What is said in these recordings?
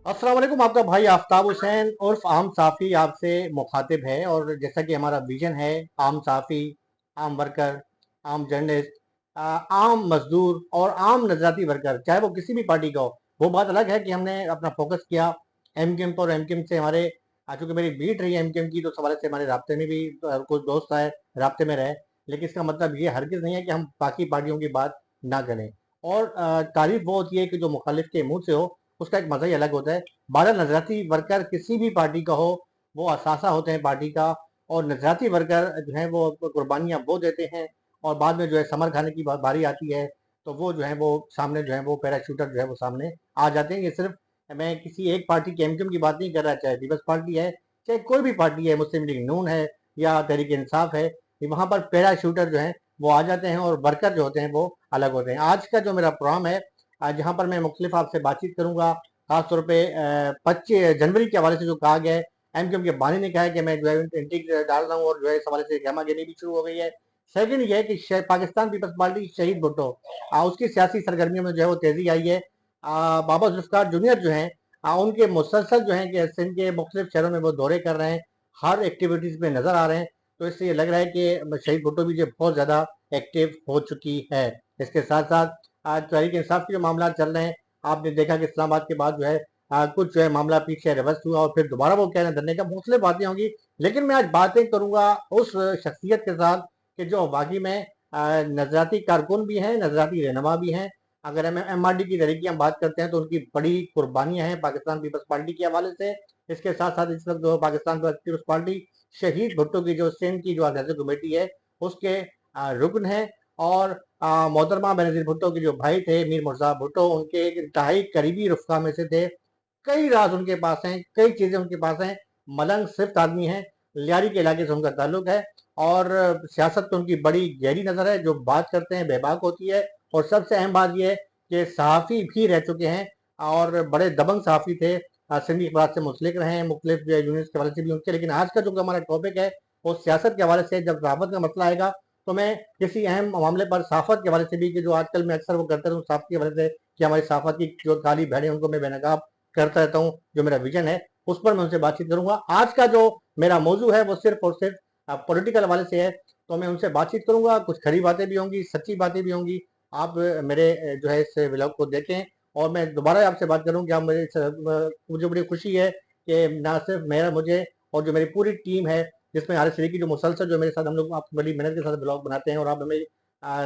अस्सलाम वालेकुम। आपका भाई आफ्ताब हुसैन उर्फ आम साफ़ी आपसे मुखातिब है। और जैसा कि हमारा विजन है, आम साफ़ी, आम वर्कर, आम जर्नलिस्ट, आम मजदूर और आम नजराती वर्कर, चाहे वो किसी भी पार्टी का हो। वो बात अलग है कि हमने अपना फोकस किया एमक्यूएम पर, और एमक्यूएम से हमारे चूंकि मेरी बीट रही है एमक्यूएम की, तो उस हवाले से हमारे राब्ते में भी कुछ दोस्त आए, राब्ते में रहे। लेकिन इसका मतलब ये हरगिज नहीं है कि हम बाकी पार्टियों की बात ना करें। और तारीफ वो होती है कि जो मुखालिफ के मुंह से हो, उसका एक मजा ही अलग होता है। 12 नजराती वर्कर किसी भी पार्टी का हो, वो असासा होते हैं पार्टी का। और नजराती वर्कर जो है वो कुर्बानियां वो देते हैं, और बाद में जो है समर खाने की बारी आती है, तो वो जो है वो सामने जो है वो पैराशूटर जो है वो सामने आ जाते हैं। ये सिर्फ मैं किसी एक पार्टी के एमक्यूएम की बात नहीं कर रहा, चाहे पीपल्स पार्टी है, चाहे कोई भी पार्टी है, मुस्लिम लीग नून है या तहरीक इंसाफ है, वहां पर पैराशूटर जो है वो आ जाते हैं, और वर्कर जो होते हैं वो अलग होते हैं। आज का जो मेरा प्रोग्राम है, जहाँ पर मैं मुख्तलिफ आपसे बातचीत करूंगा, खासतौर पे 25 जनवरी के हवाले से जो कहा गया है, एमक्यूएम के बानी ने कहा है कि मैं जो है इंटिक डाल रहा हूँ, और जो है इस हवाले से गहमागनी भी शुरू हो गई है। सेकंड ये है कि पाकिस्तान पीपल्स पार्टी शहीद भुट्टो, उसकी सियासी सरगर्मियों में जो है वो तेजी आई है। बाबा जुल्फकार जूनियर जो हैं, उनके मुसलसल जो है कि सिंध के मुख्तलिफ शहरों में वो दौरे कर रहे हैं, हर एक्टिविटीज में नजर आ रहे हैं। तो इससे ये लग रहा है कि शहीद भुट्टो भी जो बहुत ज्यादा एक्टिव हो चुकी है। इसके साथ साथ आज तहरीक इंसाफ के जो मामला चल रहे हैं, आपने देखा कि इस्लामाबाद के बाद जो है कुछ जो है मामला पीछे रिवर्स हुआ, और फिर दोबारा वो कह रहे हैं धरने का, मुख्तलिफ बातें होंगी। लेकिन मैं आज बातें करूंगा उस शख्सियत के साथ कि जो वाकई में नजराती कारकुन भी हैं, नजराती रहनुमा भी हैं। अगर हम एम आर डी की तरीके हम बात करते हैं, तो उनकी बड़ी कुर्बानियां हैं पाकिस्तान पीपल्स पार्टी के हवाले से। इसके साथ साथ इस वक्त जो पाकिस्तान पीपल्स पार्टी शहीद भुट्टो की जो सिंध की जो सियासी कमेटी है, उसके रुकन है। और मोहतरमा बेनजीर भुट्टो के जो भाई थे मीर मुर्जा भुट्टो, उनके एक इंतहाई करीबी रुफका में से थे। कई राज उनके पास हैं, कई चीजें उनके पास हैं। मलंग सिर्फ आदमी है, लियारी के इलाके से उनका ताल्लुक है। और सियासत तो उनकी बड़ी गहरी नजर है, जो बात करते हैं बेबाक होती है। और सबसे अहम बात यह है कि सहाफ़ी भी रह चुके हैं, और बड़े दबंग सहाफ़ी थे। सिंधी अखबार से मुंसलिक रहे हैं, मुख्तलिफ यूनिट्स के हवाले से भी उनके। लेकिन आज का जो हमारा टॉपिक है, वो सियासत के हवाले से। जब सहाफत का मसला आएगा, तो मैं किसी अहम मामले पर सहाफत के हवाले से भी, कि जो आजकल मैं अक्सर वो करता रहूँ सहाफत के हवाले से, कि हमारी सहाफत की जो काली भेड़ें उनको मैं बेनकाब करता रहता हूँ, जो मेरा विजन है उस पर मैं उनसे बातचीत करूंगा। आज का जो मेरा मौजू है वो सिर्फ और सिर्फ पॉलिटिकल हवाले से है। तो मैं उनसे बातचीत करूंगा, कुछ खरी बातें भी होंगी, सच्ची बातें भी होंगी। आप मेरे जो है इस व्लॉग को देखें। और मैं दोबारा आपसे बात करूं कि आप मुझे बड़ी खुशी है कि ना सिर्फ मेरा, मुझे और जो मेरी पूरी टीम है, जिसमें आर की जो मुसलसल जो मेरे साथ हम लोग आप बड़ी मेहनत के साथ ब्लॉग बनाते हैं, और आप हमें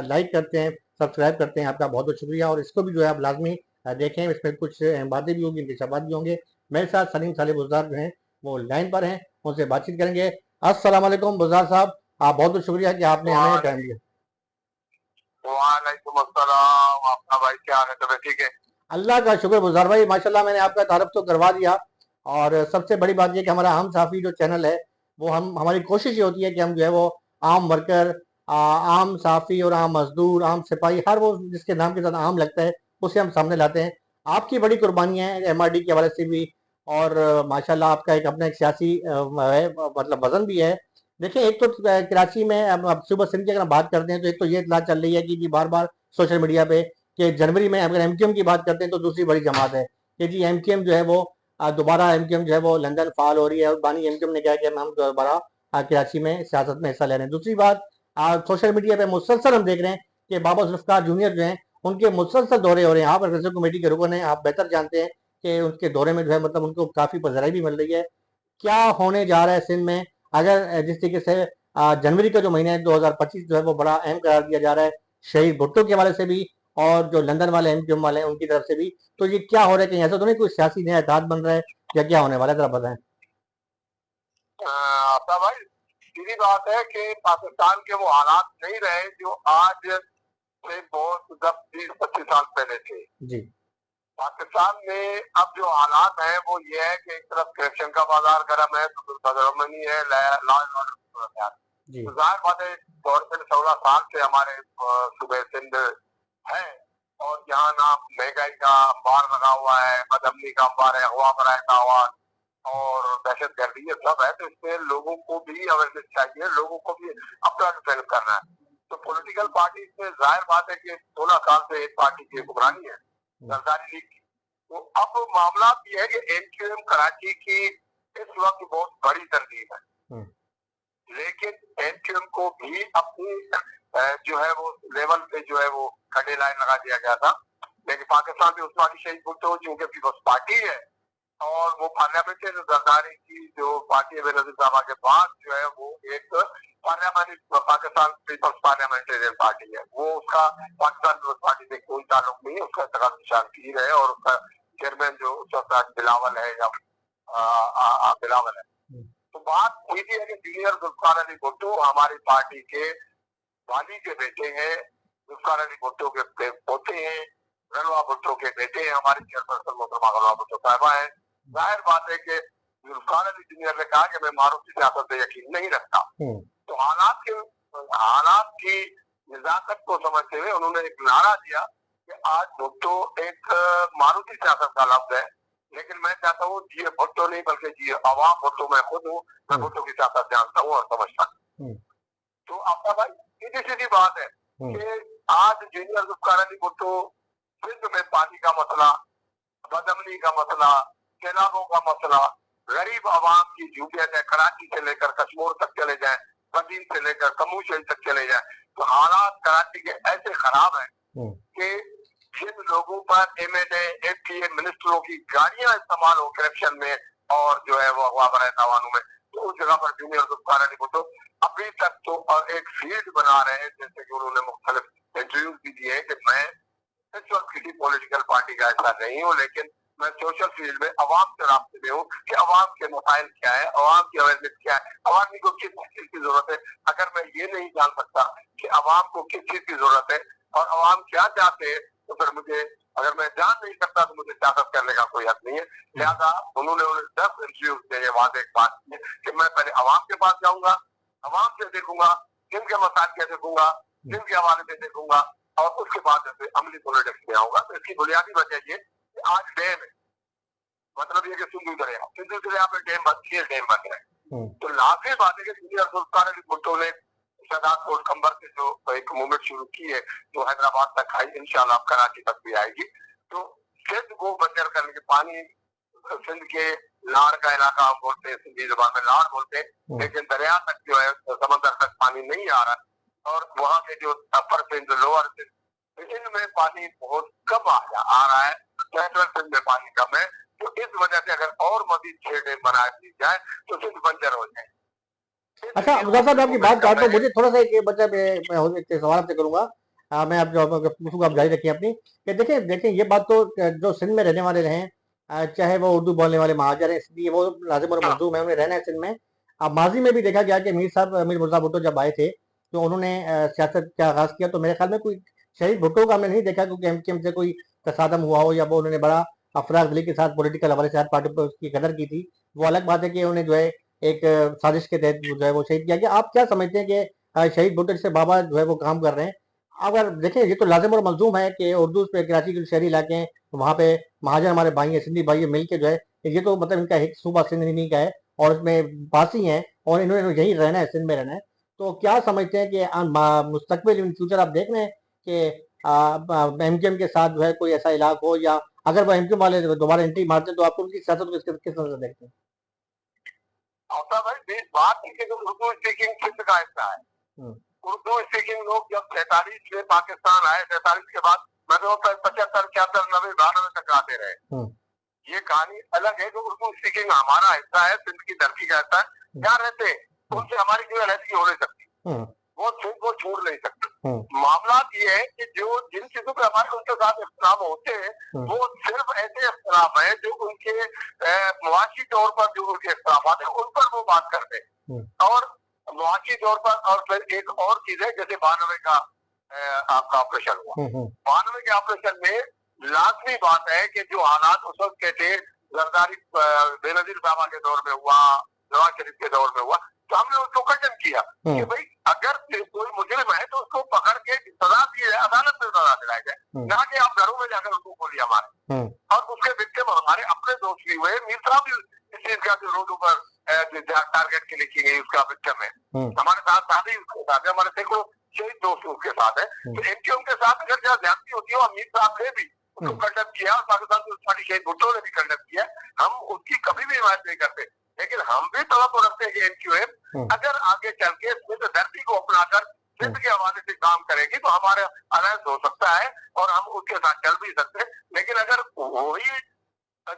लाइक करते हैं, सब्सक्राइब करते हैं, आपका बहुत बहुत शुक्रिया। और इसको भी जो है आप लाजमी देखें, इसमें कुछ बातें भी होंगी, इंकशाफात भी होंगे। मेरे साथ सलीम साले बुज़दार जो हैं वो लाइन पर हैं, उनसे बातचीत करेंगे। अस्सलाम वालेकुम बुज़दार साहब, आप बहुत बहुत शुक्रिया कि आपने हमें टाइम दिया। वालेकुम अस्सलाम। आपका भाई क्या हाल है? तबीयत ठीक है? अल्लाह का शुक्र बुज़दार भाई, माशाल्लाह मैंने आपका तारफ़ तो करवा दिया। और सबसे बड़ी बात ये कि हमारा हम साफ़ी जो चैनल है, वो हम हमारी कोशिश ये होती है कि हम जो है वो आम वर्कर, आम साफ़ी और आम मजदूर, आम सिपाही, हर वो जिसके नाम के साथ आम लगता है, उसे हम सामने लाते हैं। आपकी बड़ी कुर्बानियाँ हैं एम आर डी के हवाले से भी। और माशाल्लाह आपका एक अपना एक सियासी है, मतलब वजन भी है। देखिए, एक तो कराची में अब सुबह सिंध की अगर हम बात करते हैं, तो एक तो ये इतला चल रही है कि जी बार बार सोशल मीडिया पे, कि जनवरी में अगर एमक्यूएम की बात करते हैं, तो दूसरी बड़ी जमात है कि जी एमक्यूएम जो है वो दोबारा एमक्यूएम जो है वो लंदन फाल हो रही है, और बानी एमक्यूएम ने कहा कि हम दोबारा कराची में सियासत में हिस्सा ले रहे हैं। दूसरी बात, सोशल मीडिया पे मुसलसल हम देख रहे हैं कि बाबा जुल्फकार जूनियर जो हैं, उनके मुसलसल दौरे हो रहे हैं। आप एग्जीक्यूटिव कमेटी के रुकन हैं, आप बेहतर जानते हैं कि उनके दौरे में जो है मतलब उनको काफी पजराई भी मिल रही है। क्या होने जा रहा है सिंध में, अगर जिस तरीके से जनवरी का जो महीना है 2025 जो है वो बड़ा अहम करार दिया जा रहा है, शहीद भुट्टो के हवाले से भी, और जो लंदन वाले एमक्यूएम वाले हैं उनकी तरफ से भी। तो ये क्या हो रहा है, कहीं ऐसा तो नहीं कोई सियासी नया इतिहाद बन रहा है, या क्या होने वाला है, जरा बताएं। आपका भाई, सीधी बात है कि पाकिस्तान के वो हालात नहीं रहे जो आज से बहुत 10 20 25 साल पहले थे। जी। पाकिस्तान में अब जो हालात है वो ये है कि एक तरफ करप्शन का बाजार गर्म है, दूसरी बदअमनी है, लॉ एंड ऑर्डर। जी। तो जाहिर बात है, गवर्नमेंट 16 साल से हमारे सूबे सिंध है, और यहाँ ना महंगाई का अंबार लगा हुआ है, बदअमनी का अंबार है, हवा भराए का आवाज और दहशत गर्दी, ये सब है। तो इसमें लोगों को भी अवेयरनेस चाहिए, लोगों को भी अपना डिफेंड करना है। तो पॉलिटिकल पार्टी में जाहिर बात है कि 16 साल से एक पार्टी की हुक्मरानी है, सरदारी लीग की। तो अब मामला ये है कि एमक्यूएम कराची की इस वक्त बहुत बड़ी तंजीम है, लेकिन एमक्यूएम को भी अपनी जो है वो लेवल पे जो है वो खड़े लाइन लगा दिया गया था। लेकिन पाकिस्तान में उस्मानी शहीद भुट्टो चूंकि पीपल्स पार्टी है और वो पार्लियामेंट्री जरदारी की जो पार्टी है बेनजीर साहबा के बाद जो है वो एक parliamentary Pakistan peoples parliamentarian party है, वो उसका पाकिस्तान पीपल्स पार्टी से कोई ताल्लुक नहीं है। उसका तकाम निशान पीर है और उसका चेयरमैन जो उस वक्त बिलावल है या बिलावल है। तो बात हुई थी कि जूनियर जुल्फकार अली भुट्टो हमारी पार्टी के वाली के बेटे हैं, जुल्फकार अली भुट्टो के पोते हैं, गलवा भुट्टो के बेटे हैं, हमारी चेयरपर्सन मोहतरमा गलवा भुट्टो साहिबा है। जाहिर बात है कि जुल्फकार अली जूनियर ने कहा कि मैं मारूफ की सियासत पे यकीन नहीं रखता। तो हालात की निजाकत को समझते हुए उन्होंने एक नारा दिया कि आज भुट्टो एक मारूफी सियासत का लफ्ज है, लेकिन मैं चाहता हूँ जिए भुट्टो नहीं बल्कि जिए अवाम भुट्टो मैं खुद हूँ, मैं भुट्टो की सियासत जानता हूँ और समझता हूँ। तो आपका भाई सीधी सीधी बात है कि आज जूनियर जुल्फकार अली भुट्टो सिंध में पानी का मसला, बदमनी का मसला, सैलाबों का मसला, गरीब आवाम की झूठियत है, कराची से लेकर कश्मीर तक चले जाए, कदीम से लेकर कमूशल तक चले जाए, तो हालात कराची के ऐसे खराब हैं कि जिन लोगों पर एमएलए एमपीए मिनिस्टरों की गाड़ियां इस्तेमाल हो करप्शन में और जो है वो अगवा बराए तावानों में, तो उस जगह पर जूनियर जुल्फकार अली भुट्टो अभी तक तो एक फील्ड बना रहे हैं, जैसे कि उन्होंने मुख्तलिफ इंटरव्यू भी दिए हैं कि मैं इस वक्त किसी पॉलिटिकल पार्टी का हिस्सा नहीं हूँ, लेकिन मैं सोशल फील्ड में अवाम के रास्ते में हूँ कि अवाम के मसाइल क्या है, अवाम की अवेयरनेस क्या है, अवामी को किस चीज की जरूरत है। अगर मैं ये नहीं जान सकता कि अवाम को किस चीज की जरूरत है और अवाम क्या चाहते हैं, तो फिर मुझे अगर मैं जान नहीं सकता तो मुझे सियासत करने का कोई हक नहीं है। लिहाजा उन्होंने 10 इंटरव्यू से ये वादे बात की कि मैं पहले अवाम के पास जाऊंगा, अवाम से देखूंगा, जिनके मसाइल के देखूंगा, जिनके हवाले से देखूंगा और उसके बाद जैसे अमली पॉलिटिक्स में आऊंगा। तो इसकी बुनियादी वजह ये कि आज डैम है, मतलब ये कि सिंधु दरिया पे डैम बन रहे हैं। तो लाजिम बात है कि जूनियर जुल्फकार अली भुट्टो ने शहजाद कोट खंबर से जो एक मूवमेंट शुरू की है जो हैदराबाद तक आई, इंशाल्लाह कराची तक भी आएगी। तो सिंध को बंजर करने के पानी, सिंध के लाड़ का इलाका हम बोलते हैं, सिंधी जुबान में लाड़ बोलते हैं, लेकिन दरिया तक जो है समंदर तक पानी नहीं आ रहा और वहाँ के जो अपर सिंध लोअर सिंध इनमें पानी बहुत कम आ रहा है, सेंट्रल सिंध में पानी कम है। तो इस वजह से अगर और मजीद 6 डैम बना दी जाए तो सिंध बंजर हो जाए। अच्छा मुजफ्फर साहब, आपकी बात काट, तो मुझे थोड़ा सा एक बच्चा मैं सवाल आपसे करूंगा, मैं आप जो पूछूंगा आप जारी रखिए अपनी, कि देखें देखें ये बात तो जो सिंध में रहने वाले रहे, चाहे वो उर्दू बोलने वाले महाजर हैं, इसलिए वो लाजिम और मजदूम है, उन्हें रहना है सिंध में। अब माजी में भी देखा गया कि मीर मुर्जा भुट्टो जब आए थे तो उन्होंने सियासत का आगाज किया, तो मेरे ख्याल में कोई शहीद भुट्टो का हमने नहीं देखा क्योंकि एमकेएम से कोई तसादम हुआ हो या वो उन्होंने बड़ा अफराज दिली के साथ पॉलिटिकल हवाले से पार्टी पर उसकी कदर की थी। वो अलग बात है कि उन्हें जो है एक साजिश के तहत जो है वो शहीद किया गया। आप क्या समझते हैं कि शहीद भुट्टो से बाबा जो है वो काम कर रहे हैं? अगर देखें ये तो लाजिम और मलजूम है कि उर्दू पे कराची के शहरी इलाके हैं, वहाँ पे महाजन हमारे भाई हैं, सिंधी भाई मिल के जो है, ये तो मतलब इनका एक सूबा सिंध नहीं का है और इसमें बासी हैं और इन्होंने यही रहना है, सिंध में रहना है। तो क्या समझते हैं कि मुस्तकबिल इन फ्यूचर आप देख रहे हैं कि एमकेएम के साथ जो है कोई ऐसा इलाका हो, या अगर वो एमकेएम वाले दोबारा एंट्री मारते हैं तो आपको उनकी सियासत को किस तरह से देखते हैं? भाई बात है कि उर्दू स्पीकिंग सिंध का हिस्सा है। उर्दू स्पीकिंग लोग जब 47 में पाकिस्तान आए, 47 के बाद मतलब 75, 76, 90, 92 तक आते रहे। ये कहानी अलग है कि उर्दू स्पीकिंग हमारा हिस्सा है, सिंध की धरती का हिस्सा है। क्या रहते उनसे हमारी कोई अलहदगी हो नहीं सकती, वो सिंध को छोड़ नहीं सकते। मामला ये है कि जो जिन चीजों पे हमारे उनके साथ इख्तिलाफ होते हैं वो सिर्फ ऐसे इख्तिलाफ है जो उनके मुआशी तौर पर जो उनके इख्तिलाफ है उन पर वो बात करते हैं, और मुआशी तौर पर। और फिर एक और चीज है, जैसे 92 का आपका ऑपरेशन हुआ, 92 के ऑपरेशन में लाजमी बात है कि जो हालात उस वक्त के थे, जरदारी बेनजीर साहबा के दौर में हुआ, नवाज शरीफ के दौर में हुआ, तो हमने उसको कठिन किया कि भाई अगर कोई मुजरिम है तो उसको पकड़ के सजा दी है, अदालत में सजा दिलाई जाए, ना कि आप घरों में जाकर उसको खोलिए हमारे। और उसके विक्टिम हमारे अपने दोस्त भी हुए, मीर साहब भी इस चीज का जो रोडों पर टारगेट के लिए की गई उसका विक्टिम है, हमारे साथ साथ ही उसके साथ है, हमारे सैकड़ों शहीद दोस्त उसके साथ है। तो इनके उनके साथ अगर जहाँ ज्यादती होती है, अमीर साहब ने भी उसको कंडम किया और पाकिस्तान पीपल्स पार्टी शहीद भुट्टो ने भी कंडम किया। हम उसकी कभी भी हिमायत नहीं करते, लेकिन हम भी तवक्को रखते हैं कि एनक्यूएम अगर आगे चल के सिंध धरती को अपनाकर सिंध के हवाले से काम करेगी तो हमारा अलायंस हो सकता है और हम उसके साथ चल भी सकते हैं। लेकिन अगर वही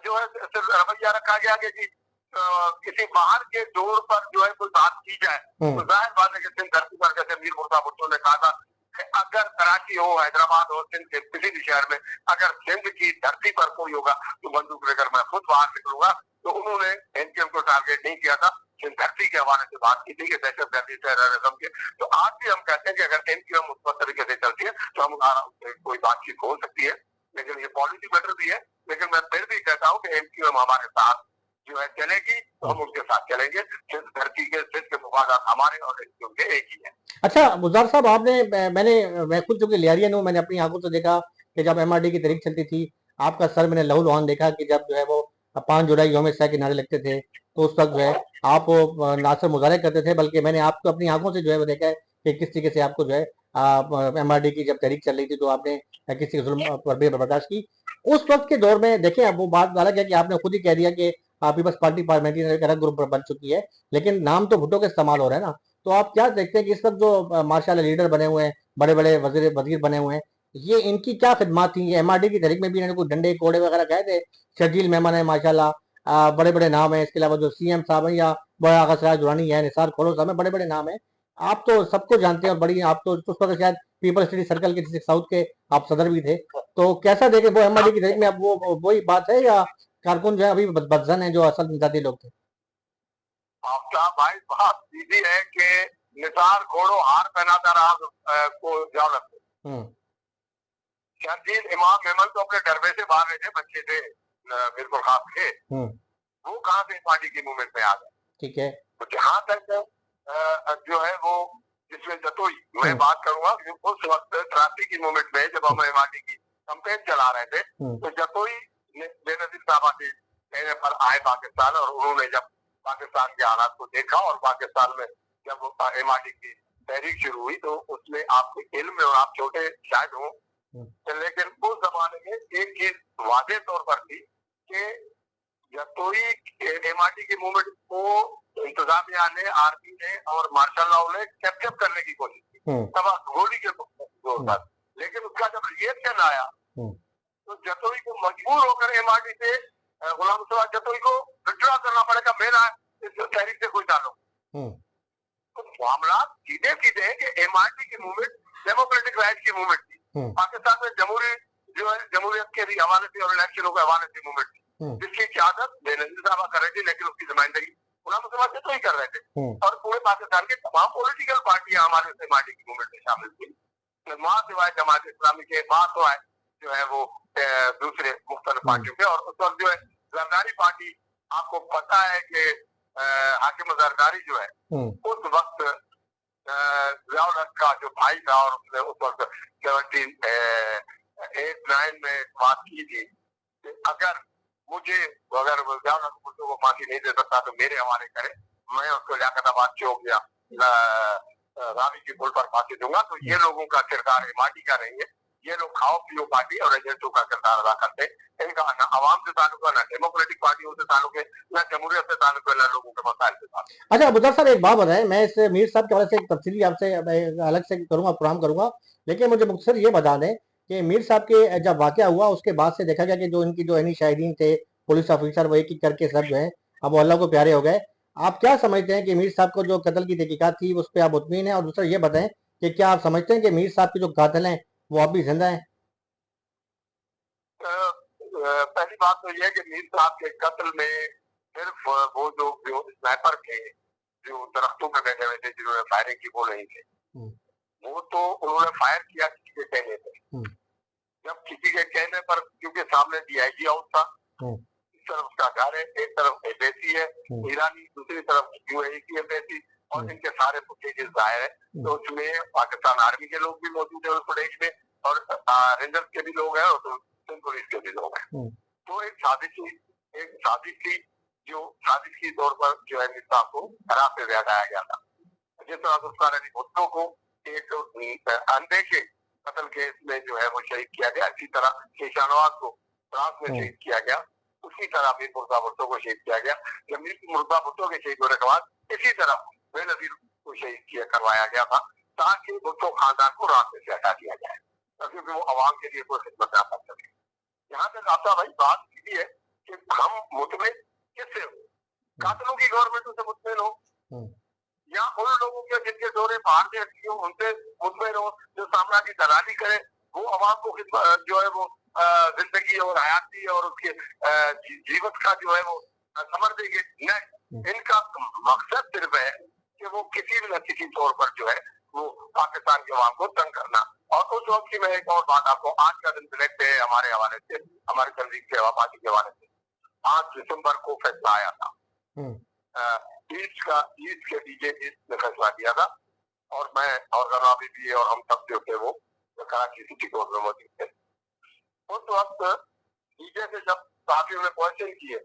जो है सिर्फ रवैया रखा गया कि किसी बाहर के जोर पर जो है कोई बात की जाए, तो जाहिर बात है कि सिंध धरती पर, जैसे मीर मुर्तजा भुट्टो ने कहा था, अगर कराची हो, हैदराबाद हो, सिंध के किसी भी शहर में अगर सिंध की धरती पर कोई होगा तो बंदूक लेकर मैं खुद बाहर निकलूंगा। तो उन्होंने एनक्यूएम को टारगेट नहीं किया था, सिंध धरती के हवाले से बात की थी कि दहशतगर्दी टेररिज्म के। तो आज भी हम कहते हैं कि अगर एनक्यूएम उस तरीके से चलती है तो हम कोई बातचीत हो सकती है, लेकिन ये पॉलिसी मैटर भी है। लेकिन मैं फिर भी कहता हूँ कि एनक्यूएम हमारे साथ जो है चलेगी तो हम उसके साथ चलेंगे। सिर्फ धरती के सिर्फ के मुफादात हमारे और एनक्यूएम के एक ही है। अच्छा गुजार साहब, मैं खुद चूंकि लियारियन हूँ, मैंने अपनी आंखों से देखा कि जब एमआरडी की तहरीक चलती थी, आपका सर मैंने लहू-लुहान देखा कि जब जो है वो 5 जुलाई यौम सह के नारे लगते थे, तो उस वक्त जो है आप ना सिर्फ मुजाहरे करते थे, बल्कि मैंने आपको अपनी आंखों से जो है वो देखा है कि किस तरीके से आपको जो है एमआरडी की जब तहरीक चल रही थी तो आपने किसी के जुल्म पर भी बर्दाश्त की। उस वक्त के दौर में देखें, अब वो बात अलग है कि आपने खुद ही कह दिया कि पीपल्स पार्टी पार्लियामेंट्री एक अलग ग्रुप बन चुकी है, लेकिन नाम तो भुट्टो का इस्तेमाल हो रहा है ना। तो आप क्या देखते हैं कि इस वक्त जो माशाल्लाह लीडर बने हुए हैं, बड़े बड़े वजीर बने हुए हैं, ये इनकी क्या खिदमात थी? ये एमआरडी की तहरीक में भी इन्होंने कुछ डंडे कोड़े वगैरह गए थे। शर्जील मेमन है माशाल्लाह, बड़े बड़े नाम है। इसके अलावा जो सीएम साहब हैं, या बड़ा आगा सराज दुरानी है, निसार खोलो साहब है, बड़े बड़े नाम है। आप तो सबको जानते हैं, और बड़ी आप तो उस वक्त शायद पीपल स्टडी सर्कल के साउथ के आप सदर भी थे। तो कैसा देखे वो एमआरडी की तहरीक में? अब वो वही बात है, या कारकुन जो है अभी बदजन है जो असल निजाती लोग थे? आपका भाई बात सीधी है कि निसार घोड़ो हार पहनाता रहा को जावलत को। शर्जील इमाम मेमन तो अपने डरबे से बाहर रहे थे, बच्चे थे बिल्कुल खास थे, वो कहाँ से पार्टी की मूवमेंट में आ गए? ठीक है। तो जहां तक जो है वो जिसमें जतोई मैं बात करूंगा, उस वक्त त्रासी की मूवमेंट में जब हम एमआरडी की कैंपेन चला रहे थे, तो जतोई बेनजीर साहबा के कहने पर आए पाकिस्तान, और उन्होंने जब पाकिस्तान के हालात को देखा और पाकिस्तान में जब एमआरडी की तहरीक शुरू हुई, तो उसमें आपके इल्म में, और आप छोटे शायद हो, लेकिन उस जमाने में एक चीज वादे तौर पर थी कि जतोई एमआरडी की मूवमेंट को इंतजामिया ने, आर्मी ने और मार्शल लॉ ने कैप्चर करने की कोशिश की तब गोली के जोर पर। लेकिन उसका जब रिएक्शन आया तो जतोई को मजबूर होकर एमआरडी से गुलाम मुस्तफा जतोई को विड्रॉ करना पड़ेगा, मेरा इस तहरीक से कोई ताल्लुक। तो मामला सीधे सीधे है कि एमआरडी की मूवमेंट डेमोक्रेटिक राइट की मूवमेंट थी। पाकिस्तान में जमहूरी जो है जमहूरियत के भी हवाले से और इलेक्शनों के हवाले से मूवमेंट थी, जिसकी क्यादत बेनजीर साहब कर रहे थे, लेकिन उसकी नुमाइंदगी गुलाम मुस्तफा जतोई कर रहे थे। और पूरे पाकिस्तान के तमाम पॉलिटिकल पार्टियां हमारे एमआरडी की मूवमेंट में शामिल थी। वहां सिवाय जमात इस्लामी के बाद तो है जो है वो दूसरे मुख्तलिफ पार्टियों के। और उस वक्त जो है जरदारी पार्टी, आपको पता है कि हाकिम जरदारी जो है उस वक्त जियाउल हक का जो भाई था, और उसने उस वक्त 78-9 में बात की थी कि अगर जियाउल हक मुझे वो फांसी नहीं दे सकता तो मेरे हवाले करे, मैं उसको लियाकताबाद चौक या रावी की पुल पर फांसी दूंगा। तो ये लोगों का किरदार एमआरडी का नहीं है। ये लोग खाओ पियो पार्टी और एजेंटों का किरदार अदा करते हैं। इनका न आवाम से ताल्लुक है, न डेमोक्रेटिक पार्टियों से ताल्लुक है, न जमहूरियत से ताल्लुक है, न लोगों के मसाइल से ताल्लुक। अच्छा अबूजर साहब, एक बात बताएं, मैं इस मीर साहब के हवाले से एक तफसीली आपसे अलग से करूंगा, प्रोग्राम करूंगा, लेकिन मुझे मुख्तसर ये बता दें कि मीर साहब के जब वाकया हुआ उसके बाद से देखा गया कि जो इनकी जो इन्हीं शाहिदीन थे, पुलिस ऑफिसर, वो एक एक करके सब जो है अब वो अल्लाह को प्यारे हो गए। आप क्या समझते हैं कि मीर साहब को जो कत्ल की तहकीकात थी उस पर आप मुतमीन हैं? और दूसरा ये बताएं कि क्या आप समझते हैं कि मीर साहब के जो कातिल हैं वो अब भी जिंदा हैं? पहली बात तो यह है कि मीर साहब के कत्ल में सिर्फ वो जो स्नाइपर थे जो दरख्तों में बैठे हुए थे जिन्होंने फायरिंग की, वो नहीं थे। वो तो उन्होंने फायर किया किसी के कहने पर। जब किसी के कहने पर, क्योंकि सामने डीआईजी हाउस था, इस तरफ उसका घर है, एक तरफ एम्बेसी है ईरानी, दूसरी तरफ यूएई की एम्बेसी, और इनके सारे फुटेजेस जाहिर है। तो उसमें पाकिस्तान आर्मी के लोग भी मौजूद है उस फुटेज में, और रेंजर्स के भी लोग हैं, और पुलिस के भी लोग हैं। तो एक साजिश थी जो साजिश की तौर पर जो है मीर साहब को हरा पे लगाया गया था। जिस तरह उसका भुट्टो को एक अनदेखे कत्ल केस में जो है वो शहीद किया गया, इसी तरह शेख शाहनवाज को फ्रांस में शहीद किया गया, उसी तरह मीर मुर्तजा भुट्टो को शहीद किया गया। जब मीर मुर्तजा भुट्टो के शहीद होने के बाद इसी तरह बेनजीर को शहीद करवाया गया था, ताकि भुट्टो खानदान को रास्ते से हटा दिया जाए, क्योंकि वो आवाम के लिए कोई खिदमत ना कर सके। यहाँ तक आता भाई बात ये है कि हम मुतमिन किससे हो, कातिलों की गवर्नमेंट से मुतमिन हो, या उन लोगों के जिनके दौरे बाहर से हटती हो उनसे मुतमिन हो, जो सामना की दलाली करे, वो आवाम को जो है वो जिंदगी और हयाती और उसके जीवन का जो है वो समझ देंगे। नहीं, इनका मकसद सिर्फ है कि वो किसी भी न किसी तौर पर जो है वो पाकिस्तान के आवाम को तंग करना। और उस वक्त की मैं एक और बात आपको, आज का दिन सिलेक्ट है हमारे हवाले से, हमारे तंजीम सेवा पार्टी के हवाले से 5 दिसंबर को फैसला आया था, ईस्ट के डीजे ने फैसला किया था, और मैं और गनाबी भी और हम सब जो थे वो कराची सिटी कोर्ट में मौजूद थे। उस वक्त डीजे से जब साथियों ने क्वेश्चन किए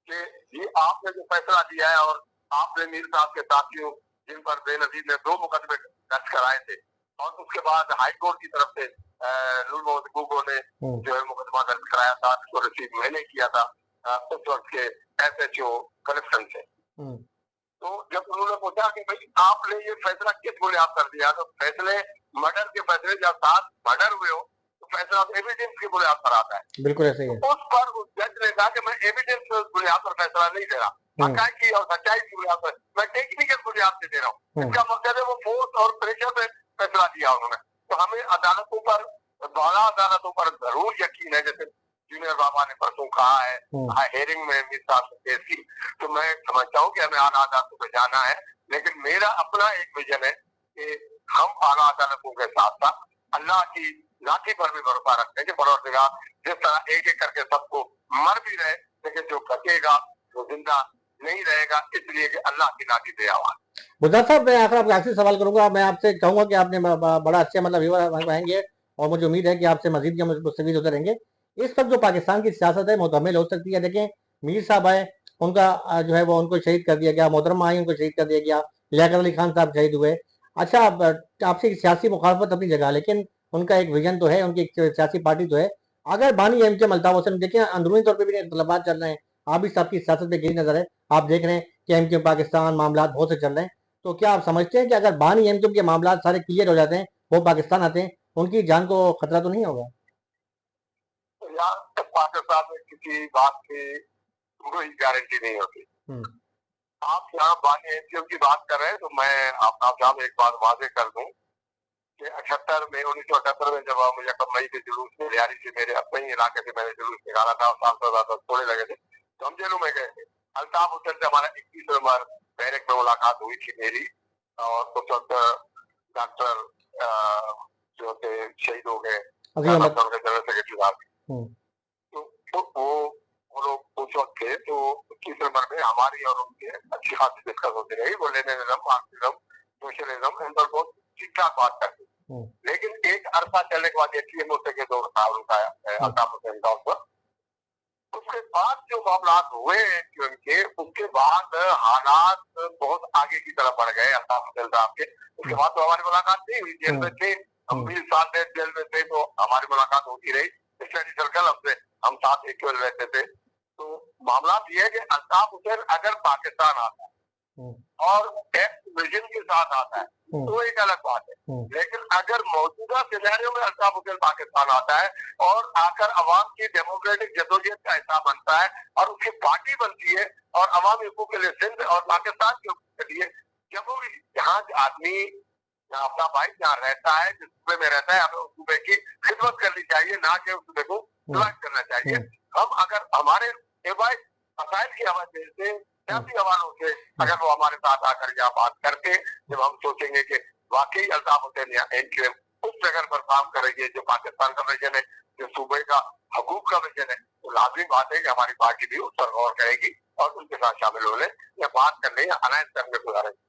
कि ये आपने जो फैसला दिया है और आपने मीर साहब के साथियों जिन पर बेनजीर ने 2 मुकदमे दर्ज कराए थे, और उसके बाद हाईकोर्ट की तरफ से नूर मोहम्मद गुगो ने जो है मुकदमा दर्ज कराया था, उसको रिसीव मैंने किया था उस वक्त के SHO कलेक्शन से। तो जब उन्होंने पूछा कि भाई आपने ये फैसला किस बुनियाद पर दिया, तो फैसले मर्डर के फैसले जब 7 मर्डर हुए हो तो फैसला एविडेंस की बुनियाद पर आता है। बिल्कुल ऐसे ही है। तो उस पर उस जज ने कहा कि मैं एविडेंस बुनियाद पर फैसला नहीं दे रहा, हकायकी और सच्चाई की बुनियाद पर, मैं टेक्निकल बुनियाद से दे रहा हूँ। इसका मकसद है वो फोर्स और प्रेशर पे फैसला दिया उन्होंने। तो हमें अदालतों पर, बाला अदालतों पर जरूर यकीन है, जैसे जूनियर बाबा ने परसों कहा है हेयरिंग में मीर साहब केस की, तो मैं समझता हूँ कि हमें आला अदालतों पे जाना है, लेकिन मेरा अपना एक विजन है कि हम आला अदालतों के साथ साथ अल्लाह की लाठी पर भी भरोसा रखते हैं कि परवरदिगार जिस तरह एक एक करके सबको मर भी रहे, लेकिन जो बचेगा वो जिंदा नहीं रहेगा, इसलिए कि अल्लाह की लाठी दे आवाज। बुद्धा साहब, मैं आखिर आपसे सवाल करूंगा। मैं आपसे कहूंगा कि आपने बड़ा अच्छा मतलब व्यूअर आएंगे, और मुझे उम्मीद है कि आपसे मजीद मुस्तफीद होते रहेंगे। इस वक्त जो पाकिस्तान की सियासत है मुकम्मल हो सकती है। देखें, मीर साहब आए, उनका जो है वो उनको शहीद कर दिया गया, मोहतरमा आई, उनको शहीद कर दिया गया, लियाकत अली खान साहब शहीद हुए। अच्छा, आपसी सियासी मुखालफत अपनी जगह, लेकिन उनका एक विजन तो है, उनकी एक सियासी पार्टी तो है। अगर बानी एम के अल्ताफ हुसैन, देखें अंदरूनी तौर पर भी तलबात चल रहे हैं, आप भी सबकी सियासत में गई नजर है, आप देख रहे हैं कि एम पाकिस्तान मामला बहुत से चल रहे हैं। तो क्या आप समझते हैं कि अगर बानी एम के मामला सारे क्लियर हो जाते हैं, वो पाकिस्तान आते हैं, उनकी जान को खतरा तो नहीं होगा? यार पाकिस्तान में किसी बात की कोई गारंटी नहीं होती। आप यहाँ बानी एमसीएम की बात कर रहे हैं, तो मैं आपका साहब एक बात वादे कर दूं कि 1978 में जब मुजफ्फर मई के जुलूस में लियारी से मेरे अपने ही इलाके से मैंने जुलूस निकाला था और 700 थोड़े लगे थे, तो हम जेलों में गए थे। अल्ताफ हुसैन से हमारा 21 नवंबर बैरक में मुलाकात हुई थी मेरी, और उस वक्त डॉक्टर जो थे शहीद हो गए, जनरल सेक्रेटरी साहब, तो वो लोग उस वक्त थे। तो 21 नवंबर में हमारी और उनकी अच्छी खासी डिस्कस होती रही, वो लेनिज्म, मार्क्सिज्म, सोशलिज्म, इन पर बहुत ठीक ठाक बात करती। लेकिन एक अरसा चलने के बाद मुद्दे के दौर था उनका, अल्ताफ हुसैन का उस वक्त। उसके बाद जो मामला हुए उनके, उसके बाद हालात बहुत आगे की तरफ बढ़ गए अल्ताफ हुसैन साहब के। उसके बाद तो हमारी मुलाकात नहीं हुई, जेल में थे हम, 20 साल से जेल में थे, तो हमारी मुलाकात होती रही स्टडी सर्कल, हमसे हम साथ इक्वल रहते थे। तो मामला ये है कि अल्ताफ हुसैन अगर पाकिस्तान आता है और एक्स विजन के साथ आता है तो एक अलग बात है, लेकिन अगर मौजूदा सिनेरियो में अल्ताफ हुसैन पाकिस्तान आता है और आकर अवाम की डेमोक्रेटिक जदोजहद का हिस्सा बनता है और उसकी पार्टी बनती है और अवामी हकूक के लिए सिंध और पाकिस्तान के लिए जब जहाँ आदमी अपना भाई जहाँ रहता है, जिस सूबे में रहता है, हमें उस सूबे की खिदमत करनी चाहिए, ना कि उस सूबे को तलाश करना चाहिए। हम अगर हमारे मसाइल की वजह से सियासी हवालों से अगर वो हमारे साथ आकर यहाँ बात करते, जब हम सोचेंगे कि वाकई अल्ताफ हुसैन या एनक्यूएम उस जगह पर काम कर रही है जो पाकिस्तान का विजन है, जो सूबे का हकूक का विजन है, तो लाजमी बात है कि हमारी पार्टी भी उस पर गौर करेगी और उनके साथ शामिल होने या बात करने या अलायंस करने को सुधारेगी।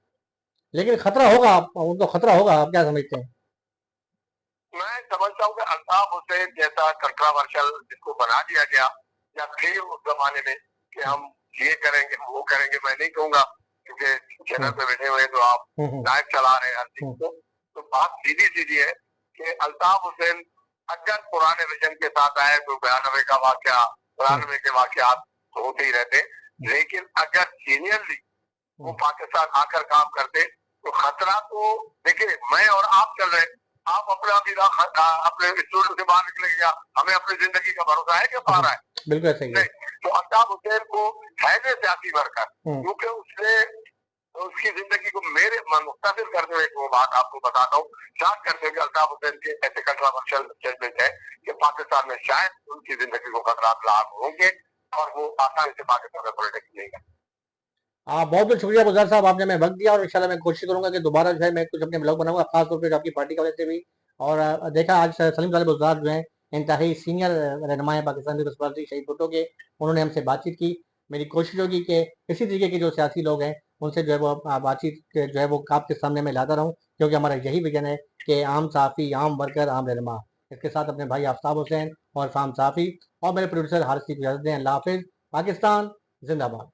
लेकिन खतरा होगा, उनको खतरा होगा, आप क्या समझते हैं? मैं समझता हूँ कि अल्ताफ हुसैन जैसा कंट्रोवर्शियल जिसको बना दिया गया, या थे उस जमाने में कि हम ये करेंगे वो करेंगे, मैं नहीं कहूंगा क्योंकि चैनल पे बैठे हुए तो आप लाइव चला रहे हैं हर चीज को, तो बात सीधी सीधी है कि अल्ताफ हुसैन अगर पुराने विजन के साथ आए तो 92 का वाकया, 93 के वाकयात होते ही रहते, लेकिन अगर सीनियरली वो पाकिस्तान आकर काम करते तो खतरा तो देखिए, मैं और आप चल रहे, आप अपना अपने स्टूडेंट से बाहर निकले क्या, हमें अपनी जिंदगी का भरोसा है क्या पा रहा है? बिल्कुल सही है। तो अल्ताफ हुसैन को है सियासी वर्कर, क्योंकि उसने उसकी जिंदगी को मेरे मुख्तासिर करते हुए वो बात आपको बताता हूँ, चार्ट करते हुए अल्ताफ हुसैन के ऐसे कंट्रोवर्शियल जजमेंट है कि पाकिस्तान में शायद उनकी जिंदगी को खतरात लागू होंगे और वो आसानी से पाकिस्तान में पॉलिटिक्स नहीं कर। बहुत बहुत शुक्रिया गुलजार साहब, आपने मैं वक्त दिया और इंशाल्लाह मैं कोशिश करूंगा कि दोबारा जो है मैं कुछ अपने ब्लॉग बनाऊंगा, खासतौर पर आपकी पार्टी की वजह से भी। और देखा आज सलीम तालिब गुलजार जो है इंतहाई सीनियर रहनुमा है पाकिस्तान पीपल्स पार्टी शहीद भुट्टो के, उन्होंने हमसे बातचीत की। मेरी कोशिश होगी कि इसी तरीके के जो सियासी लोग हैं उनसे जो है वो बातचीत जो है वो आपके सामने मैं लाता रहूँ, क्योंकि हमारा यही विजन है कि आम साफ़ी, आम वर्कर, आम रहनुमा। इसके साथ अपने भाई आफ्ताब हुसैन और फाम साफ़ी और मेरे प्रोड्यूसर हारिस की इजाज़त दें। अल्लाह हाफिज़। पाकिस्तान जिंदाबाद।